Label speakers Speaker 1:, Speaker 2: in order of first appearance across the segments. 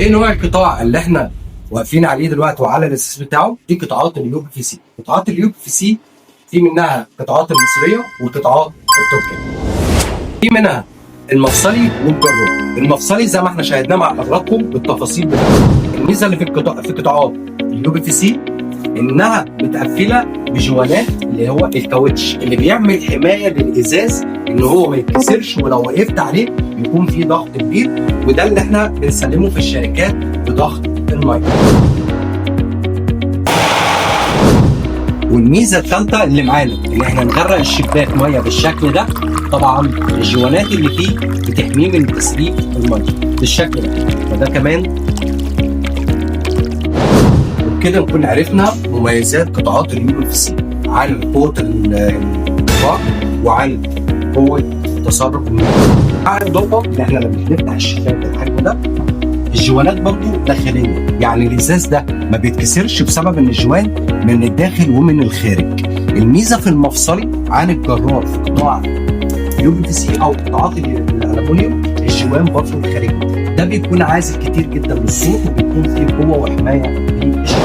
Speaker 1: ايه نوع القطاع اللي احنا واقفين عليه دلوقتي وعلى الاساس بتاعه؟ دي قطاعات اليو بي في سي. قطاعات اليو بي في سي في منها القطاعات المصريه والقطاعات التركيه. في منها المفصلي والجرار. المفصلي زي ما احنا شاهدناه مع حضراتكم بالتفاصيل بتاعته. الميزه اللي في قطاعات اليو بي في سي انها متقفله بجوانات اللي هو الكاوتش اللي بيعمل حمايه للازاز ان هو ما يتكسرش، ولو وقفت عليه يكون في ضغط كبير، وده اللي احنا بنسلمه في الشركات بضغط الميه. والميزه الثالثه اللي معانا ان احنا نغرق الشباك ميه بالشكل ده. طبعا الجوانات اللي فيه بتحميه من تسريب الميه بالشكل ده، فده كمان كده نكون عرفنا مميزات قطاعات اليو بي في سي عن قوه القطاع وعن قوه تصرف الميه. اضافه ان احنا لما بنفتح الشباك بالحجم ده الجوانات برضه داخليه، يعني الازاز ده ما بيتكسرش بسبب ان الجوان من الداخل ومن الخارج. الميزه في المفصلي عن الجرار في قطاع اليو بي في سي او قطاعات الالومنيوم الجوان برضه الخارجي ده بيكون عازل كتير جدا للصوت وبيكون فيه قوه وحمايه للشباك.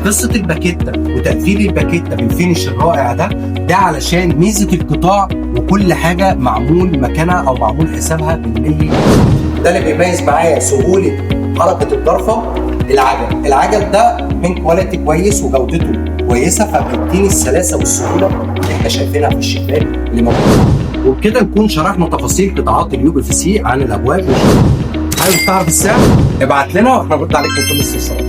Speaker 1: قصه الباكيتا وتقفيل الباكيتا بالفينش الرائع ده علشان ميزه القطاع وكل حاجه معمول مكانها او معمول حسابها بالملي. ده اللي بيميز معايا سهوله حركه الضرفه. العجل ده من كواليتي كويس وجودته كويسه، فبيديني السلاسه والسهوله اللي احنا شايفينها في الشباك اللي موجوده. وبكده نكون شرحنا تفاصيل قطاعات اليو بي في سي عن الابواب. حابب تعرف السعر؟ ابعت لنا واحنا نرد عليك بكل استفسار.